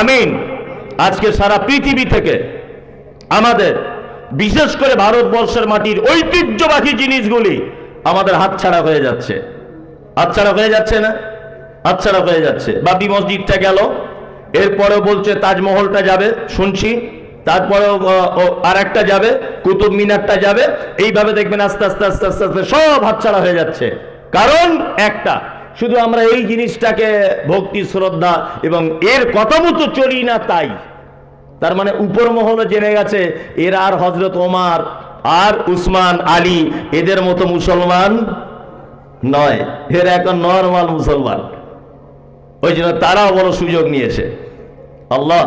আমিন। আজকে সারা পৃথিবী থেকে আমাদের বিশেষ করে ভারতবর্ষের মাটির ঐতিহ্যবাহী জিনিসগুলি আমাদের হাতছাড়া হয়ে যাচ্ছে। হাতছাড়া হয়ে যাচ্ছে না? হাতছাড়া হয়ে যাচ্ছে। বাবরি মসজিদটা গেল, এরপরে বলছে তাজমহলটা যাবে শুনছি, তারপরেও আর একটা যাবে, কুতুব মিনারটা যাবে। এইভাবে দেখবেন আস্তে আস্তে আস্তে আস্তে আস্তে সব হাতছাড়া হয়ে যাচ্ছে। কারণ একটা, শুধু আমরা এই জিনিসটাকে ভক্তি শ্রদ্ধা এবং এর কথা মতো চলি না, তাই। তার মানে উপর মহলে জেনে গেছে এরা আর হযরত ওমর আর উসমান আলী এদের মতো মুসলমান নয়, এরা এখন নরমাল মুসলমান। ওই জন্য তারাও বড় সুযোগ নিয়েছে। আল্লাহ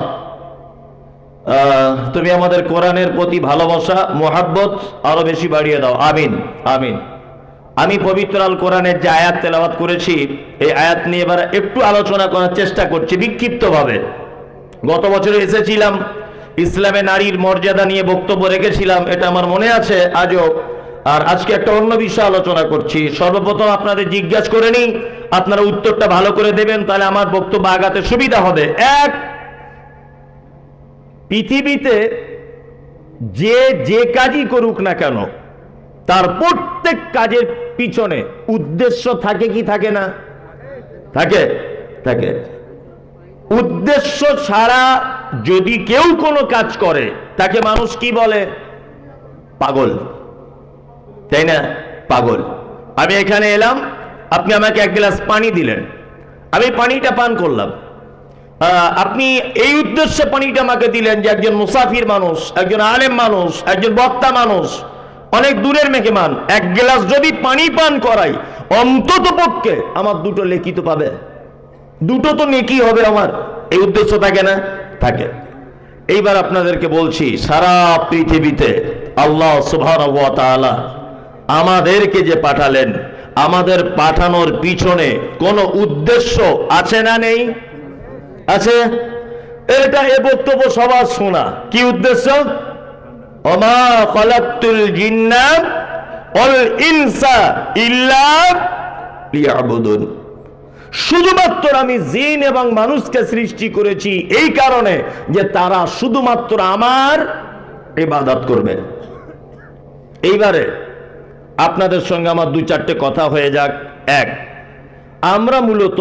তুমি আমাদের কোরআনের প্রতি ভালোবাসা মোহাব্বত আরো বেশি বাড়িয়ে দাও, আমিন আমিন। আমি পবিত্র আল কোরআনের যে আয়াত তেলাওয়াত করেছি, এই আয়াত নিয়ে এবার একটু আলোচনা করার চেষ্টা করছি বিক্ষিপ্তভাবে। গত বছরে এসেছিলাম, ইসলামে নারীর মর্যাদা নিয়ে বক্তব্য রেখেছিলাম, এটা আমার মনে আছে আজও। আর আজকে একটা অন্য বিষয় আলোচনা করছি। সর্বপ্রথম আপনাদের জিজ্ঞাসা করে নিই, আপনারা উত্তরটা ভালো করে দেবেন, তাহলে আমার বক্তব্য আগাতে সুবিধা হবে। এক, পৃথিবীতে যে কাজই করুক না কেন, তার প্রত্যেক কাজের পিছনে উদ্দেশ্য থাকে কি থাকে না? থাকে, থাকে। উদ্দেশ্য ছাড়া যদি কেউ কোনো কাজ করে তাকে মানুষ কি বলে? পাগল, তাই না? পাগল। আমি এখানে এলাম, আপনি আমাকে এক গ্লাস পানি দিলেন, আমি পানিটা পান করলাম। আপনি এই উদ্দেশ্যে পানিটা আমাকে দিলেন যে একজন মুসাফির মানুষ, একজন আলেম মানুষ, একজন বক্তা মানুষ, অনেক দূরের মেহমান, এক গ্লাস যদি পানি পান করাই, অন্তত পক্ষে আমার দুটো নেকি তো পাবে, দুটো তো নেকি হবে আমার। এই উদ্দেশ্য থাকে না? থাকে। এইবার আপনাদেরকে বলছি, সারা পৃথিবীতে আল্লাহ সুবহানাহু ওয়া তাআলা আমাদেরকে যে পাঠালেন, আমাদের পাঠানোর পিছনে কোনো উদ্দেশ্য আছে না নেই? আছে। এটা এ বক্তব্য সবার শোনা। কি উদ্দেশ্য? ওমা খালাকতুল জিন্না ওয়াল ইনসা ইল্লা লিয়াবুদুন। শুধুমাত্র আমি জিন এবং মানুষকে সৃষ্টি করেছি এই কারণে যে তারা শুধুমাত্র আমার ইবাদত করবে। এইবারে আপনাদের সঙ্গে আমার দুই চারটে কথা হয়ে যাক। এক, আমরা মূলত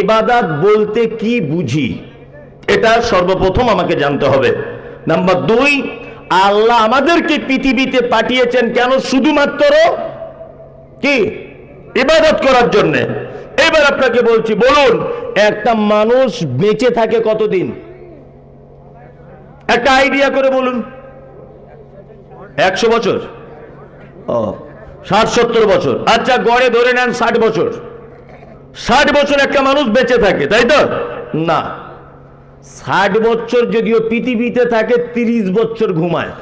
ইবাদত বলতে কি বুঝি, এটা সর্বপ্রথম আমাকে জানতে হবে। নাম্বার দুই, আল্লাহ আমাদেরকে পৃথিবীতে পাঠিয়েছেন কেন? শুধুমাত্র কি? ইবাদত করার জন্য। এবার আপনাকে বলছি, বলুন একটা মানুষ বেঁচে থাকে কতদিন? একটা আইডিয়া করে বলুন। 100 বছর? ও, 60-70 বছর। আচ্ছা, গড়ে ধরে নেন 60 বছর। 60 বছর একটা মানুষ বেঁচে থাকে, তাই তো? না, 60 বছর যদিও পৃথিবীতে থাকে, 30 বছর ঘুমায়।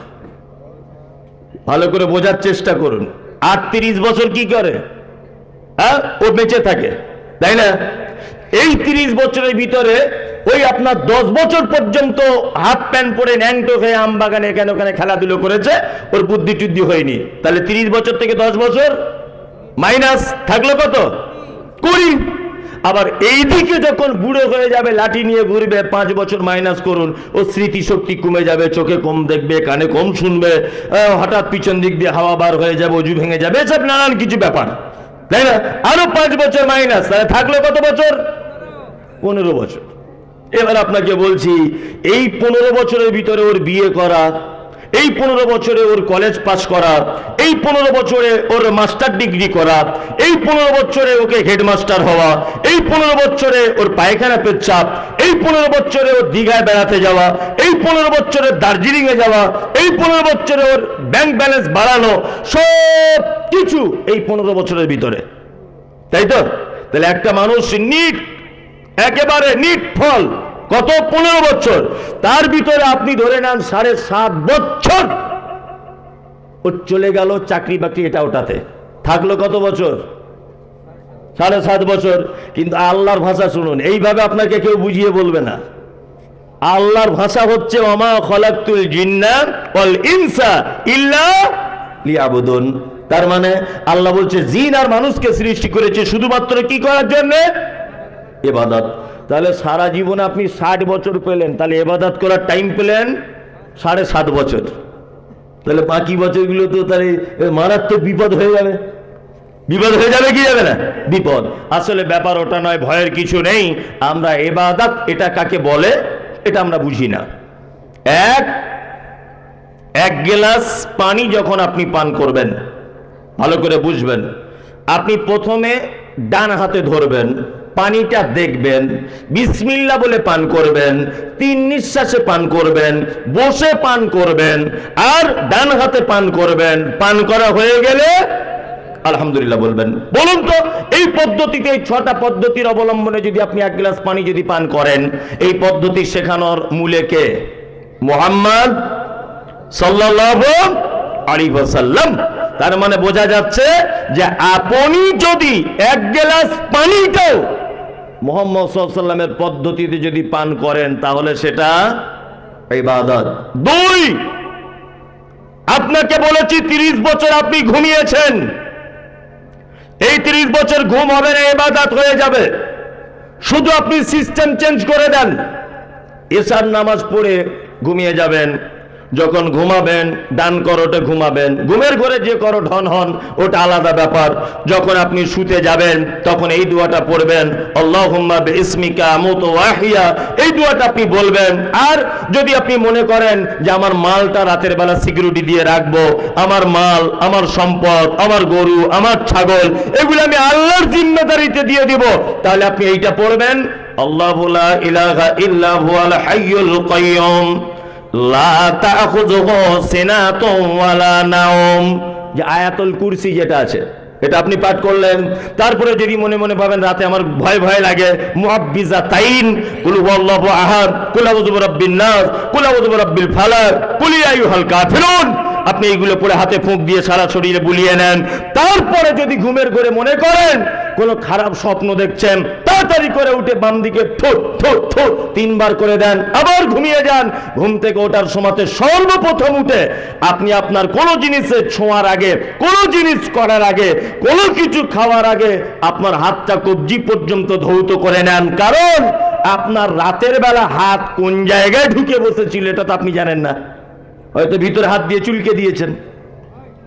ভালো করে বোঝার চেষ্টা করুন। আর 30 বছর কি করে? হ্যাঁ, ও বেঁচে থাকে, তাই না? এই 30 বছরের ভিতরে ওই আপনার 10 বছর পর্যন্ত হাফ প্যান্ট পরে ন্যাংটো হয়ে আম বাগানে এখানে ওখানে খেলাধুলো করেছে, ওর বুদ্ধি টুদ্ধি হয়নি। তাহলে 30 বছর থেকে 10 বছর মাইনাস থাকলো কত? 20। আবার এইদিকে যখন বুড়ো হয়ে যাবে, লাঠি নিয়ে ঘুরবে, 5 বছর মাইনাস করুন, ও স্মৃতিশক্তি কমে যাবে, চোখে কম দেখবে, কানে কম শুনবে, হঠাৎ পিছন দিক দিয়ে হাওয়া বার হয়ে যাবে, অজু ভেঙে যাবে, এসব নানান কিছু ব্যাপার, তাই না? আরো 5 বছর মাইনাস, তাহলে থাকলো কত বছর? 15 বছর। এবার আপনাকে বলছি, এই 15 বছরের ভিতরে ওর বিয়ে করা, এই 15 বছরে ওর কলেজ পাস করা, এই 15 বছরে ওর মাস্টার ডিগ্রি করা, এই 15 বছরে ওকে হেডমাস্টার হওয়া, এই 15 বছরে ওর পায়খানা পেচ্ছাপ, এই 15 বছরে ওর দীঘায় বেড়াতে যাওয়া, এই 15 বছরে দার্জিলিং এ যাওয়া, এই 15 বছরে ওর ব্যাংক ব্যালেন্স বাড়ানো, সব কিছু এই 15 বছরের ভিতরে, তাই তো? তাহলে একটা মানুষ নিট, একেবারে নিট ফল কত? 15 বছর। তার ভিতরে আপনি ধরে নেন 7.5 বছর ও চলে গেল চাকরি বাকরি এটা ওটাতে, থাকলো কত বছর? 7.5 বছর। কিন্তু আল্লাহর ভাষা শুনুন, এইভাবে আপনাকে কেউ বুঝিয়ে বলবে না। আল্লাহর ভাষা হচ্ছে ওমা খালাকতুল জিন্না ওয়াল ইনসা ইল্লা লিয়াবুদুন। তার মানে আল্লাহ বলছে জিন আর মানুষকে সৃষ্টি করেছে শুধুমাত্র কি করার জন্য? ইবাদত। তাহলে সারা জীবনে আপনি 60 বছর পেলেন, তাহলে ইবাদত করার টাইম পেলেন 7.5 বছর। তাহলে বাকি বছরগুলো তো তাহলে মারাত্মক বিপদ হয়ে যাবে। বিপদ হয়ে যাবে কি যাবে না? বিপদ। আসলে ব্যাপার ওটা নয়, ভয়ের কিছু নেই। আমরা ইবাদত এটা কাকে বলে এটা আমরা বুঝি না। এক গ্লাস পানি যখন আপনি পান করবেন, ভালো করে বুঝবেন, আপনি প্রথমে ডান হাতে ধরবেন, পানিটা দেখবেন, বিসমিল্লাহ বলে পান করবেন, 3 নিঃশ্বাসে পান করবেন, বসে পান করবেন, আর ডান হাতে পান করবেন। পান করা হয়ে গেলে আলহামদুলিল্লাহ বলবেন। বলুন তো, এই পদ্ধতিতে, এই 6টা পদ্ধতির অবলম্বনে যদি আপনি 1 গ্লাস পানি যদি পান করেন, এই পদ্ধতি শেখানোর মূলে কে? মুহাম্মদ সাল্লাল্লাহু আলাইহি ওয়াসাল্লাম। তার মানে বোঝা যাচ্ছে যে আপনি যদি 1 গ্লাস পানিটাও মুহাম্মদ সাল্লাল্লাহু আলাইহি ওয়াসাল্লামের পদ্ধতিতে যদি পান করেন, তাহলে সেটা ইবাদত। 2, আপনাকে বলেছি 30 বছর আপনি ঘুমিয়েছেন, এই 30 বছর ঘুম হবে না, ইবাদত হয়ে যাবে। শুধু আপনি সিস্টেম চেঞ্জ করে দেন, এশার নামাজ পড়ে ঘুমিয়ে যাবেন। যখন ঘুমাবেন ডান করোটে ঘুমাবেন, ঘুমের ঘরে যে করোট হন ওটা আলাদা ব্যাপার। যখন আপনি শুতে যাবেন তখন এই দোয়াটা পড়বেন, আল্লাহুম্মা বিইসমিকা আমুতু ওয়া আহইয়া, এই দোয়াটা আপনি বলবেন। আর যদি আপনি মনে করেন যে আমার মালটা রাতের বেলা সিকিউরিটি দিয়ে রাখবো, আমার মাল, আমার সম্পদ, আমার গরু, আমার ছাগল, এগুলো আমি আল্লাহর জিম্মেদারিতে দিয়ে দিব, তাহলে আপনি এইটা পড়বেন, আল্লাহু লা ইলাহা ইল্লা হুয়াল হাইয়ুল কাইয়্যুম লা তাখুযুহু সিনাতুন ওয়ালা নাওম। যে আয়াতুল কুরসি যেটা আছে, এটা আপনি পাঠ করলেন। তারপরে যদি মনে মনে ভাবেন রাতে আমার ভয় ভয় লাগে, মুআব্বিজাতাইন, কুল হুয়াল্লাহু আহাদ, কুল আউযু বিরাব্বিন নাস, কুল আউযু বিরাব্বিল ফালাক, কুল ইয়া আইয়ুহাল কাফিরুন, আপনি এইগুলো পড়ে হাতে ফুঁক দিয়ে সারা শরীরে বুলিয়ে নেন। তারপরে যদি ঘুমের ঘরে মনে করেন কোনো খারাপ স্বপ্ন দেখছেন, তাড়াতাড়ি করে উঠে বাম দিকে থু থু থু 3 বার করে দেন, আবার ঘুমিয়ে যান। ঘুম থেকে ওঠার সময়তে সর্বপ্রথম উঠে আপনি আপনার কোনো জিনিসে ছোঁয়ার আগে, কোনো জিনিস করার আগে, কোনো কিছু খাওয়ার আগে আপনার হাতটা কবজি পর্যন্ত ধৌত করে নেন। কারণ আপনার রাতের বেলা হাত কোন জায়গায় ঢুকে বসেছিল এটা তো আপনি জানেন না। হয়তো ভিতরে হাত দিয়ে চুলকে দিয়েছেন,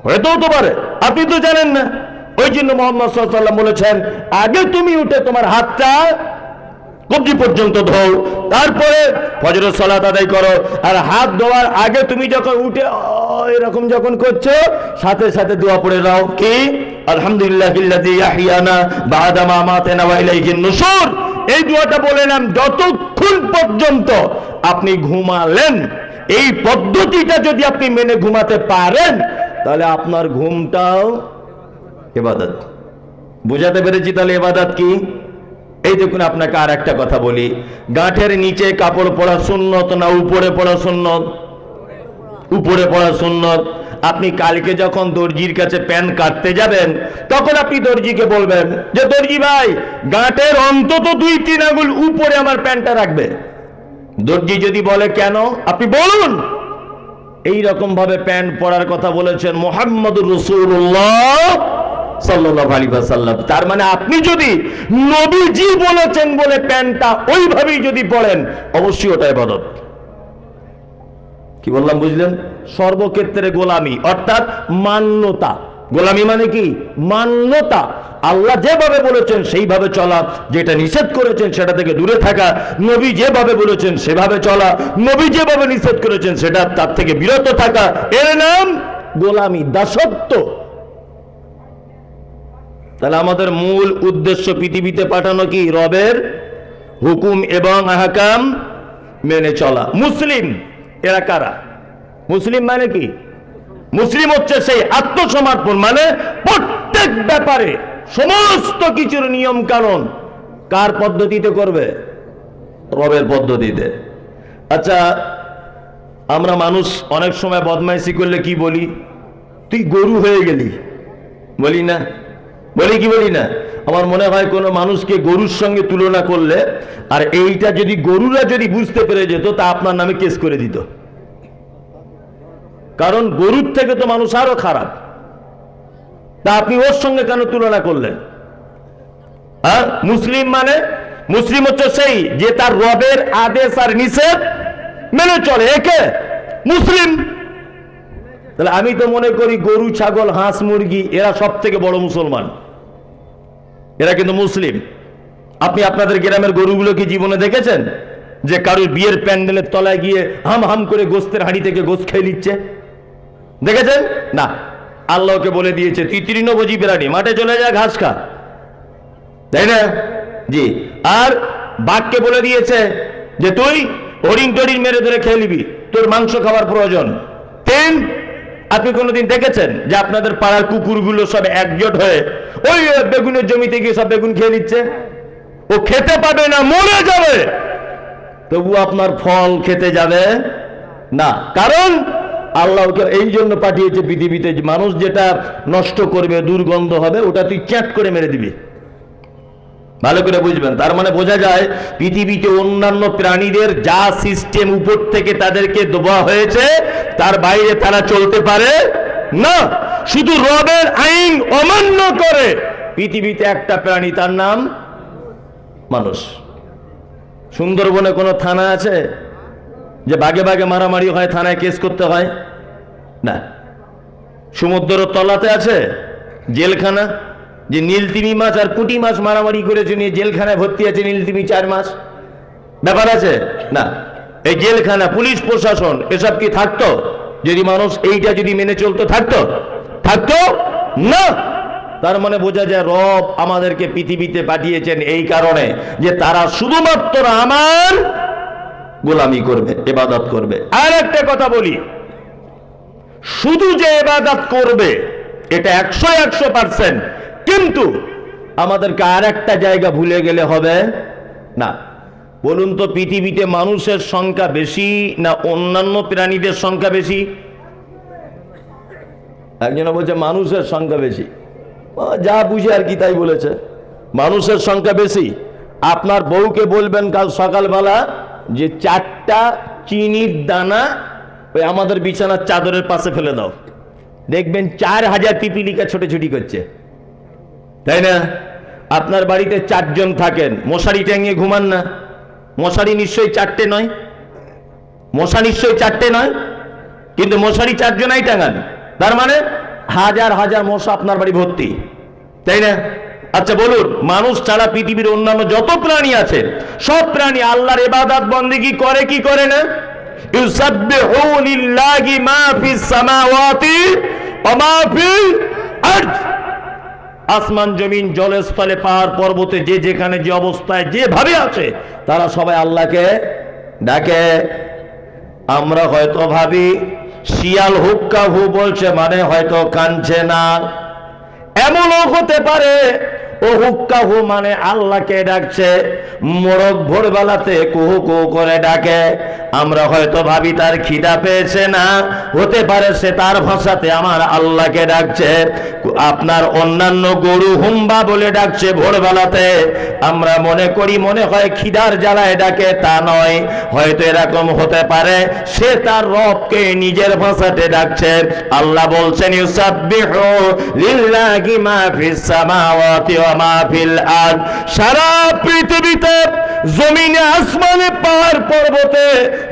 হয়তো হতে পারে, আপনি তো জানেন না। ওই জন্য মুহাম্মদ সাল্লাল্লাহু আলাইহি ওয়াসাল্লাম বলেছেন, আগে তুমি উঠে তোমার হাতটা কবজি পর্যন্ত ধোও, তারপরে ফজরের সালাত আদায় করো। আর হাত ধোয়ার আগে তুমি যখন উঠে এরকম যখন করছো, সাথে সাথে দোয়া পড়ে দাও, কি আলহামদুলিল্লাহিল্লাযী ইয়াহইয়ানা বা'দা মা আমাতানা ওয়া ইলাইহিন নুশুর। এই দোয়াটা বলে নেন যতক্ষণ পর্যন্ত আপনি ঘুমালেন। এই পদ্ধতিটা যদি আপনি মেনে ঘুমাতে পারেন, তাহলে আপনার ঘুমটাও ইবাদত। বুঝাতে পেরেছি তাহলে ইবাদত কি? এই দেখুন, আপনাকে আর একটা কথা বলি, গাঁঠের নিচে কাপড় পরা সুন্নত না উপরে পরা সুন্নত? উপরে পরা সুন্নত। আপনি কালকে যখন দর্জির কাছে প্যান্ট কাটতে যাবেন, তখন আপনি দর্জিকে বলবেন যে দর্জি ভাই, গাঁঠের অন্তত 2-3 আঙ্গুল উপরে আমার প্যান্টটা রাখবে। দর্জি যদি বলে কেন, আপনি বলুন এই রকম ভাবে প্যান্ট পরার কথা বলেছেন মুহাম্মদুর রাসূলুল্লাহ সাল্লাল্লাহু আলাইহি ওয়াসাল্লাম। তার মানে আপনি যদি নবীজি বলেছেন বলে প্যান্টটা ওইভাবেই যদি পড়েন, অবশ্যই ওটা ইবাদত। কি বললাম বুঝলেন? সর্বক্ষেত্রে গোলামি অর্থাৎ মান্যতা। গোলামি মানে কি? মান্যতা। আল্লাহ যেভাবে বলেছেন সেইভাবে চলা, যেটা নিষেধ করেছেন সেটা থেকে দূরে থাকা, নবী যেভাবে বলেছেন সেভাবে চলা, নবী যেভাবে নিষেধ করেছেন সেটা তার থেকে বিরত থাকা, এর নাম গোলামি, দাসত্ব। তাহলে আমাদের মূল উদ্দেশ্য পৃথিবীতে পাঠানো কি? রবের হুকুম এবং আহকাম মেনে চলা। মুসলিম এরা কারা? মুসলিম মানে কি? মুসলিম হচ্ছে সেই আত্মসমর্পণ, মানে প্রত্যেক ব্যাপারে সমস্ত কিছুর নিয়ম কানুন কার পদ্ধতিতে করবে? রবের পদ্ধতিতে। আচ্ছা, আমরা মানুষ অনেক সময় বদমাইশি করলে কি বলি? তুই গরু হয়ে গেলি, বলি না? বলি কি বলি না? আমার মনে হয় কোনো মানুষকে গরুর সঙ্গে তুলনা করলে, আর এইটা যদি গরুরা যদি বুঝতে পেরে যেত, তা আপনার নামে কেস করে দিত। কারণ গরুর থেকে তো মানুষ আরো খারাপ, তা আপনি ওর সঙ্গে কেন তুলনা করলেন? হ্যাঁ, মুসলিম মানে মুসলিম হচ্ছে সেই যে তার রবের আদেশ আর নিষেধ মেনে চলে, একে মুসলিম। তাহলে আমি তো মনে করি গরু, ছাগল, হাঁস, মুরগি এরা সব থেকে বড় মুসলমান, এরা কিন্তু মুসলিম। আপনি আপনাদের গ্রামের গরুগুলো কি জীবনে দেখেছেন যে কারোর বিয়ের প্যান্ডেলের তলায় গিয়ে হাম হাম করে গোস্তের হাঁড়ি থেকে গোস্ত খেয়ে নিচ্ছে? দেখেছেন? না। আল্লাহকে বলে দিয়েছে তুই তৃণভোজী প্রাণী, মাঠে চলে যা, ঘাস খা, তাই না? জি। আর বাঘকে বলে দিয়েছে যে তুই হরিণ টরিণ মেরে ধরে খেয়ে নিবি, তোর মাংস খাওয়ার প্রয়োজন। তিন, আপনি কোনোদিন দেখেছেন যে আপনাদের পাড়ার কুকুরগুলো সব একজোট হয়ে ওই বেগুনের জমিতে গিয়ে সব বেগুন খেয়ে নিচ্ছে? ও খেতে পাবে না, মরে যাবে, তবু আপনার ফল খেতে যাবে না। কারণ আল্লাহ ওকে এই জন্য পাঠিয়েছে পৃথিবীতে, মানুষ যেটা নষ্ট করবে, দুর্গন্ধ হবে, ওটা তুই চ্যাট করে মেরে দিবি। ভালো করে বুঝবেন। তার মানে বোঝা যায় পৃথিবীতে অন্যান্য প্রাণীদের যা সিস্টেম উপর থেকে তাদেরকে দেওয়া হয়েছে তার বাইরে তারা চলতে পারে না। শুধু রবের আইন অমান্য করে পৃথিবীতে একটা প্রাণী, তার নাম মানুষ। সুন্দরবনে কোনো থানা আছে যে বাগে বাগে মারামারি হয়, থানায় কেস করতে হয়? না। সমুদ্রের তলাতে আছে জেলখানা, যে নীলতিমি মাছ আর পুঁটি মাছ মারামারি করেছে নিয়ে জেলখানায় ভর্তি আছে নীলতিমি 4 মাস, ব্যাপার আছে? না। এই জেলখানা, পুলিশ প্রশাসন এসব কি থাকতো যদি মানুষ এইটা যদি মেনে চলতো? থাকতো না। তার মানে বোঝা যায় রব আমাদেরকে পৃথিবীতে পাঠিয়েছেন এই কারণে যে তারা শুধুমাত্র আমার গোলামি করবে, ইবাদত করবে। আর একটা কথা বলি, শুধু যে ইবাদত করবে এটা 100%, কিন্তু আমাদেরকে আর একটা জায়গা ভুলে গেলে হবে না। বলুন তো, পৃথিবীতে মানুষের সংখ্যা বেশি না অন্যান্য প্রাণীদের সংখ্যা বেশি? একজন বলছে মানুষের সংখ্যা বেশি, যা বুঝে আর কি তাই বলেছে, মানুষের সংখ্যা বেশি। আপনার বউকে বলবেন কাল সকালবেলা যে 4টা চিনির দানা ওই আমাদের বিছানার চাদরের পাশে ফেলে দাও, দেখবেন 4000 পিপিলিকা ছোটাছুটি করছে, তাই না? আপনার বাড়িতে 4 জন থাকেন, মশারি টাঙিয়ে ঘুমান না? মশারি নিশ্চয়ই 4টে নয়, মশা নিশ্চয়ই 4টে নয়, কিন্তু মশারি 4 জনাই টাঙান, তার মানে হাজার হাজার মশা আপনার বাড়ি ভর্তি, তাই না? আচ্ছা বলুন, মানুষ ছাড়া পৃথিবীর অন্যান্য যত প্রাণী আছে সব প্রাণী আল্লাহর ইবাদত বন্দেগী করে কি করে না? ইউসাব্বিহু লিল্লাহি মা ফিস সামাওয়াতি ওয়া মা ফিল আরদ। আসমান জমিন জলস্থলে পাহাড় পর্বতে যে যেখানে যে অবস্থায় যেভাবে আছে তারা সবাই আল্লাহকে ডাকে। আমরা হয়তো ভাবি শিয়াল হুক্কা হু বলছে মানে হয়তো কানছে না, এমনও হতে পারে ও হুক্কা হু মানে আল্লাহকে ডাকছে। মোরগ ভোরবেলাতে কুহু কুহু করে ডাকে, আমরা হয়তো ভাবি তার খিদা পেয়েছে না, হতে পারে সে তার ভাষাতে আমার আল্লাহকে ডাকছে। আপনার অন্যান্য গরু হুম্বা বলে ডাকছে ভোরবেলাতে, আমরা মনে করি মনে হয় খিদার জ্বালায় ডাকে, তা নয়। হয়তো এরকম হতে পারে সে তার রবকে নিজের ভাষাতে ডাকছে। আল্লাহ বলছেন ইউসাব্বিহু লিল্লাহি মা ফিস সামাওয়াতি ওয়া মা ফিল আরদ। সারা পৃথিবীতে জমিনে আসমানে পাহাড় পর্বতে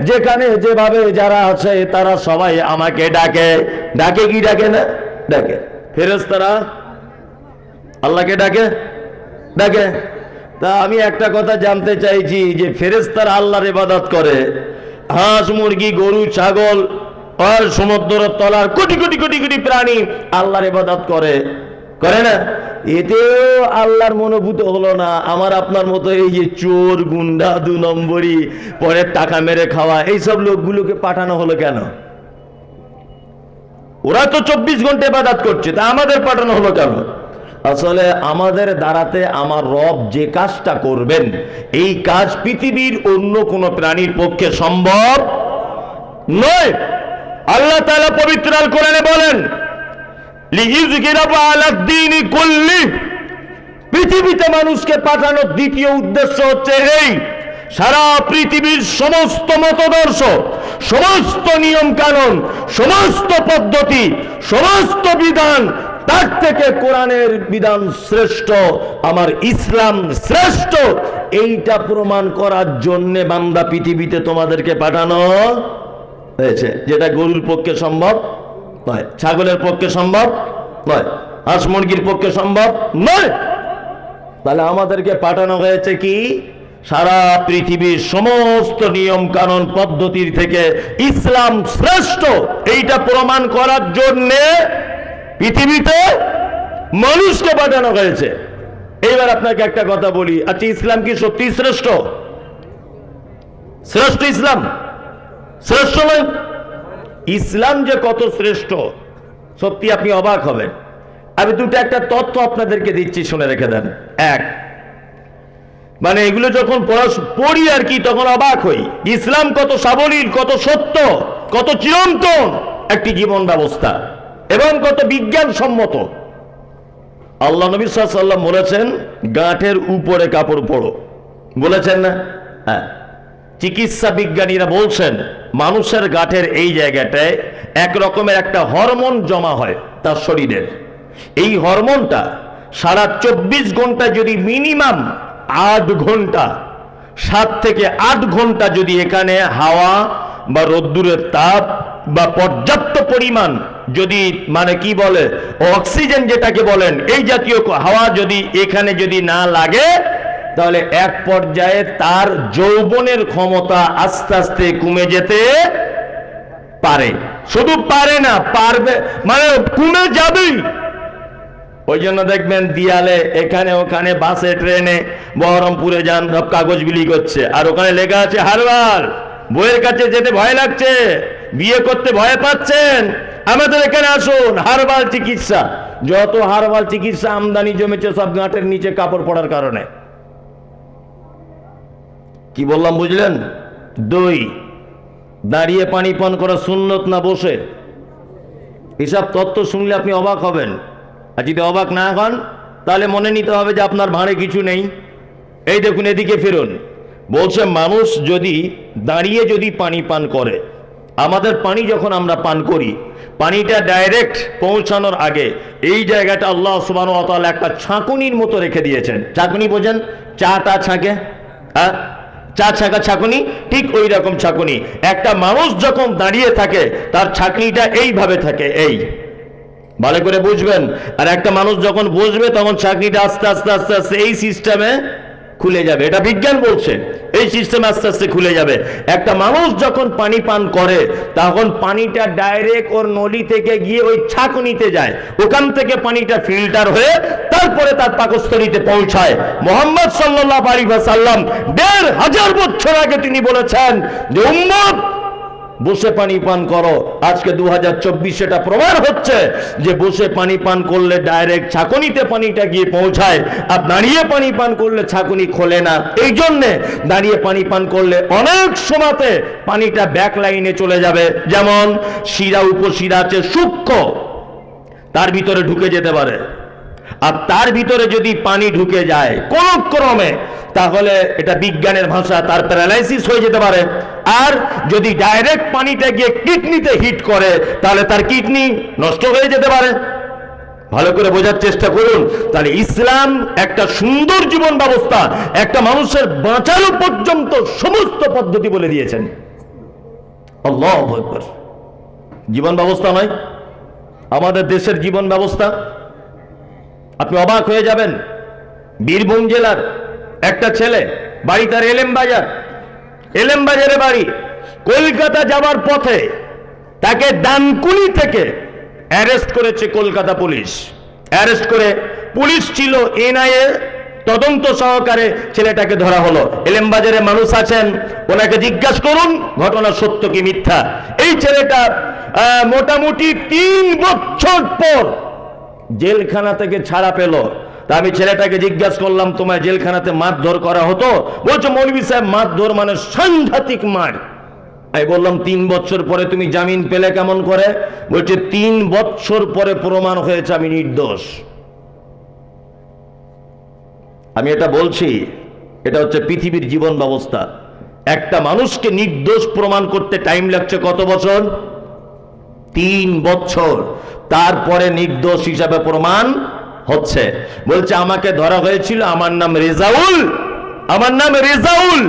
যেখানে যেভাবে যারা আছে তারা সবাই আমাকে ডাকে। ডাকে কি ডাকে না? ডাকে। ফেরেশতারা আল্লাহকে ডাকে? ডাকে। তা আমি একটা কথা জানতে চাইছি যে ফেরেশতারা আল্লাহর ইবাদত করে, হাঁস মুরগি গরু ছাগল আর সমুদ্রের তলার কোটি কোটি কোটি কোটি প্রাণী আল্লাহর ইবাদত করে, করে না? এতেও আল্লাহর মনোভূত হলো না। আমার আপনার মতো এই যে চোর গুন্ডা 2 নম্বরই পরে টাকা মেরে খাওয়া এইসব লোকগুলোকে পাঠানো হলো কেন? ওরা তো 24 ঘন্টা ইবাদত করছে, তা আমাদের পাঠানো হলো কেন? আসলে আমাদের দ্বারাতে আমার রব যে কাজটা করবেন এই কাজ পৃথিবীর অন্য কোন প্রাণীর পক্ষে সম্ভব নয়। আল্লাহ তাআলা পবিত্র আল কোরআনে বলেন পৃথিবীতে মানুষকে পাঠানোর দ্বিতীয় উদ্দেশ্য হচ্ছে এই, সারা পৃথিবীর সমস্ত মতদর্শ, সমস্ত নিয়ম কানুন, সমস্ত পদ্ধতি, সমস্ত বিধান তার থেকে কোরআনের বিধান শ্রেষ্ঠ, আমার ইসলাম শ্রেষ্ঠ, এইটা প্রমাণ করার জন্য বান্দা পৃথিবীতে তোমাদেরকে পাঠানো হয়েছে, যেটা গরুর পক্ষে সম্ভব নয়, ছাগলের পক্ষে সম্ভব নয়, হাঁস মুরগির পক্ষে সম্ভব নয়। তাহলে আমাদেরকে পাঠানো হয়েছে কি? সারা পৃথিবীর সমস্ত নিয়ম কানুন পদ্ধতির থেকে ইসলাম শ্রেষ্ঠ, এইটা প্রমাণ করার জন্য পৃথিবীতে মানুষকে পাঠানো হয়েছে। এইবার আপনাকে একটা কথা বলি, আচ্ছা ইসলাম কি সত্যি শ্রেষ্ঠ? শ্রেষ্ঠ ইসলাম? শ্রেষ্ঠ নয়। ইসলাম যে কত শ্রেষ্ঠ সত্যি আপনি অবাক হবেন। আমি দুটো একটা তথ্য আপনাদেরকে দিচ্ছি, শুনে রেখে দেন। এক, মানে এগুলো যখন পড়ি আর কি, তখন অবাক হই ইসলাম কত সাবলীল, কত সত্য, কত চিরন্তন একটি জীবন ব্যবস্থা এবং কত বিজ্ঞানসম্মত। আল্লাহ নবী সাল্লাল্লাহু আলাইহি ওয়াসাল্লাম বলেছেন, গাঁটের উপরে কাপড় পরো, বলেছেন না? হ্যাঁ। চিকিৎসা বিজ্ঞানীরা বলছেন মানুষের গাঁটের এই জায়গাটায় এক রকমের একটা হরমোন জমা হয় তার শরীরের। এই হরমোনটা সারা 24 ঘন্টা যদি মিনিমাম 8 ঘন্টা, 7 থেকে 8 ঘন্টা যদি এখানে হাওয়া বা রোদ্দুরের তাপ বা পর্যাপ্ত পরিমাণ যদি মানে কি বলে অক্সিজেন যেটাকে বলেন, এই জাতীয় হাওয়া যদি এখানে যদি না লাগে, তাহলে এক পর্যায়ে তার যৌবনের ক্ষমতা আস্তে আস্তে কমে যেতে পারে। শুধু পারে না, পারবে, মানে কমে যাবেই। ওই জন্য দেখবেন দিয়ালে এখানে ওখানে, বাসে ট্রেনে, বহরমপুরে যান, সব কাগজ বিলি করছে, আর ওখানে লেখা আছে হারবাল। বইয়ের কাছে যেতে ভয় লাগছে, বিয়ে করতে ভয় পাচ্ছেন, আমাদের এখানে আসুন, হারবাল চিকিৎসা। যত হারবাল চিকিৎসা আমদানি জমেছে সব গাঁটের নিচে কাপড় পড়ার কারণে। কি বললাম বুঝলেন? দুই, দাঁড়িয়ে পানি পান করা সুন্নত না বসে? এসব তথ্য শুনলে আপনি অবাক হবেন। আর যদি অবাক না হন তাহলে মনে নিতে হবে যে আপনার ভাঁড়ে কিছু নেই। এই দেখুন, এদিকে ফিরুন। বলছে মানুষ যদি দাঁড়িয়ে যদি পানি পান করে, আমাদের পানি যখন আমরা পান করি, পানিটা ডাইরেক্ট পৌঁছানোর আগে এই জায়গাটা আল্লাহ সুবহানাহু ওয়া তাআলা একটা ছাঁকুনির মতো রেখে দিয়েছেন। ছাঁকুনি বোঝেন? চাটা ছাঁকে, হ্যাঁ, চা ছাঁকা ছাঁকুনি, ঠিক ওই রকম ছাঁকুনি। একটা মানুষ যখন দাঁড়িয়ে থাকে তার ছাঁকনিটা এইভাবে থাকে, এই ভালো করে বুঝবেন। আর একটা মানুষ যখন বসবে তখন ছাঁকনিটা আস্তে আস্তে আস্তে আস্তে এই সিস্টেমে খুলে যাবে। এটা বিজ্ঞান বলছে, এই সিস্টেমে আস্তে আস্তে খুলে যাবে। একটা মানুষ যখন পানি পান করে তখন পানিটা ডাইরেক্ট ওর নলি থেকে গিয়ে ওই ছাঁকুনিতে যায়, ওখান থেকে পানিটা ফিল্টার হয়ে তারপরে তার পাকস্থলীতে পৌঁছায়। মুহাম্মদ সাল্লাল্লাহু আলাইহি ওয়াসাল্লাম 1500 বছর আগে তিনি বলেছেন যে উম্মত বসে পানি পান করো। আজকে 2024 এটা প্রমাণ হচ্ছে যে বসে পানি পান করলে ডাইরেক্ট ছাঁকুনিতে পানিটা গিয়ে পৌঁছায়, আর দাঁড়িয়ে পানি পান করলে ছাঁকুনি খোলে না। এই জন্যে দাঁড়িয়ে পানি পান করলে অনেক সময়তে পানিটা ব্যাক লাইনে চলে যাবে। যেমন শিরা উপশিরা আছে সূক্ষ্ম, তার ভিতরে ঢুকে যেতে পারে, আর তার ভিতরে যদি পানি ঢুকে যায় কোন ক্রমে, তাহলে এটা বিজ্ঞানের ভাষা তার প্যারালাইসিস হয়ে যেতে পারে। আর যদি ডাইরেক্ট পানিটা গিয়ে কিডনিতে হিট করে তাহলে তার কিডনি নষ্ট হয়ে যেতে পারে। ভালো করে বোঝার চেষ্টা করুন। তাহলে ইসলাম একটা সুন্দর জীবন ব্যবস্থা, একটা মানুষের বাঁচানো পর্যন্ত সমস্ত পদ্ধতি বলে দিয়েছেন। আল্লাহু আকবার। জীবন ব্যবস্থা নয়, আমাদের দেশের জীবন ব্যবস্থা আপনি অবাক হয়ে যাবেন। বীরভূম জেলার একটা ছেলে, বাড়ি তার এলেম বাজারে বাড়ি, কলকাতা যাওয়ার পথে তাকে ডানকুনি থেকে অ্যারেস্ট করেছে কলকাতা পুলিশ। অ্যারেস্ট করে পুলিশ ছিল এনআইএ তদন্ত সহকারে ছেলেটাকে ধরা হলো। এলেম বাজারে মানুষ আছেন, ওনাকে জিজ্ঞাসা করুন ঘটনা সত্য কি মিথ্যা। এই ছেলেটা মোটামুটি 3 বছর পর জেলখানা থেকে ছাড়া পেল। তা আমি ছেলেটাকে জিজ্ঞাসা করলাম, তোমায় জেলখানাতে মারধর করা হতো? বলছে মৌলভী সাহেব মারধর মানে সাংঘাতিক মার। আমি বললাম 3 বছর পরে তুমি জামিন পেলে কেমন করে? বলছে 3 বছর পরে প্রমাণ হয়েছে আমি নির্দোষ। আমি এটা বলছি, এটা হচ্ছে পৃথিবীর জীবন ব্যবস্থা। একটা মানুষকে নির্দোষ প্রমাণ করতে টাইম লাগছে কত বছর? 3 বছর, তারপরে নির্দোষ হিসাবে প্রমাণ হচ্ছে। বলছে আমাকে ধরা হয়েছিল, আমার নাম রেজাউল, আমার নাম রেজাউল।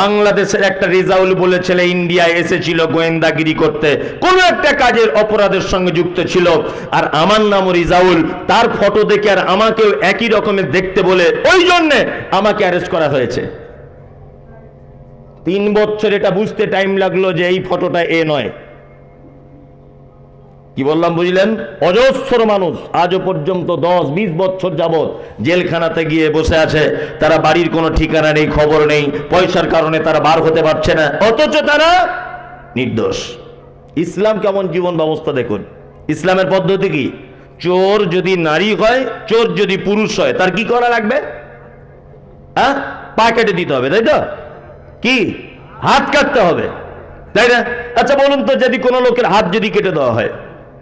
বাংলাদেশের একটা রেজাউল বলে ছেলে ইন্ডিয়ায় এসেছিল গোয়েন্দাগিরি করতে, কোন একটা কাজের অপরাধের সঙ্গে যুক্ত ছিল, আর আমার নামও রেজাউল। তার ফটো দেখে আর আমাকেও একই রকমের দেখতে বলে ওই জন্য আমাকে অ্যারেস্ট করা হয়েছে। 3 বছর এটা বুঝতে টাইম লাগলো যে এই ফটোটা এ নয়। কি বললাম বুঝলেন? অজস্র মানুষ আজও পর্যন্ত 10-20 বছর যাবত জেলখানাতে গিয়ে বসে আছে, তারা বাড়ির কোনো ঠিকানা নেই, খবর নেই, পয়সার কারণে তারা বার হতে পারছে না, অথচ তারা নির্দোষ। ইসলাম কেমন জীবন ব্যবস্থা দেখুন। ইসলামের পদ্ধতি কি? চোর যদি নারী হয়, চোর যদি পুরুষ হয়, তার কি করা লাগবে? হ্যাঁ, পা কেটে দিতে হবে, তাই তো? কি হাত কাটতে হবে, তাই না? আচ্ছা বলুন তো, যদি কোনো লোকের হাত যদি কেটে দেওয়া হয়,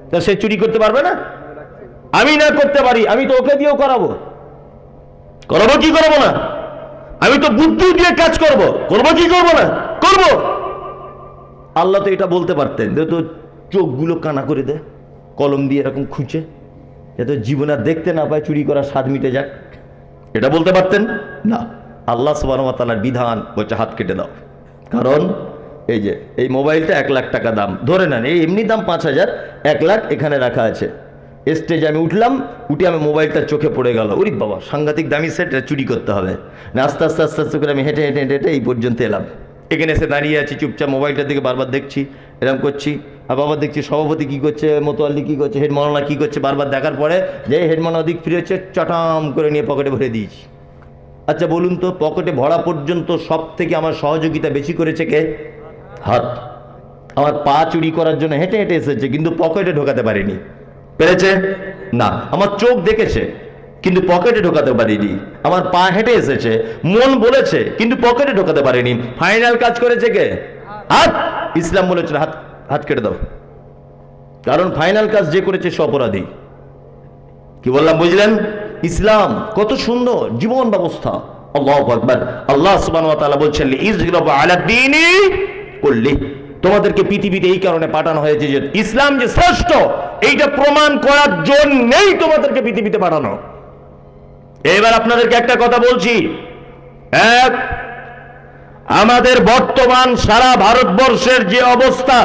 তা সে চুরি করতে পারবে না? আমি না করতে পারি, আমি তো ওকে দিয়েও করাবো। করবো কি করবো না? আমি তো বুদ্ধি দিয়ে কাজ করব, করবো কি করবো না? করবো। আল্লাহ তো এটা বলতে পারতেন, তো চোখগুলো কানা করে দে, কলম দিয়ে এরকম খুঁচে, যাতে জীবন আর দেখতে না পায়, চুরি করার স্বাদ মিটে যাক। এটা বলতে পারতেন না। আল্লাহ সুবহানাহু ওয়া তাআলার বিধান বলছে হাত কেটে দাও। কারণ এই যে এই মোবাইলটা 1 লাখ টাকা দাম, ধরে নেন এই এমনি দাম 5,000, 1 লাখ এখানে রাখা আছে। স্টেজে আমি উঠলাম, উঠে আমি মোবাইলটা চোখে পড়ে গেল, ওরে বাবা সাংঘাতিক দামি সেট, চুরি করতে হবে না। আস্তে আস্তে আস্তে আস্তে করে আমি হেঁটে হেঁটে হেঁটে হেঁটে এই পর্যন্ত এলাম। এখানে এসে দাঁড়িয়ে আছি চুপচাপ, মোবাইলটার দিকে বারবার দেখছি, এরকম করছি, আর বাবা দেখছি সভাপতি কী করছে, মোতোয়াল্লি কী করছে, হেড মাওলানা কী করছে, বারবার দেখার পরে যে হেড মাওলানা দিক ফিরে হচ্ছে, চটাম করে নিয়ে পকেটে ভরে দিয়েছি। আচ্ছা বলুন তো, পকেটে ভরা পর্যন্ত সব থেকে আমার সহযোগিতা বেশি করেছে কে? হাত। আমার পা চুরি করার জন্য হেঁটে হেঁটে এসেছে, কিন্তু পকেটে ঢোকাতে পারিনি। পেরেছে না? আমার চোখ দেখেছে কিন্তু পকেটে ঢোকাতে পারিনি। আমার পা হেঁটে এসেছে, মন বলেছে কিন্তু পকেটে ঢোকাতে পারিনি। ফাইনাল কাজ করেছে কে? হাত। ইসলাম বলেছিল হাত, হাত কেটে দাও, কারণ ফাইনাল কাজ যে করেছে সে অপরাধী। কি বললাম বুঝলেন? ইসলাম কত সুন্দর জীবন ব্যবস্থা। আল্লাহু আকবার। আল্লাহ সুবহানাহু ওয়া তাআলা বলছেন ইজরাবু আলা দ্বীনি কুল্লি, তোমাদেরকে পৃথিবীতে এই কারণে পাঠানো হয়েছে যে ইসলাম যে শ্রেষ্ঠ, এইটা প্রমাণ করার জন্যই তোমাদেরকে পৃথিবীতে পাঠানো। এবার আপনাদেরকে একটা কথা বলছি, আমাদের বর্তমান সারা ভারতবর্ষের যে অবস্থা,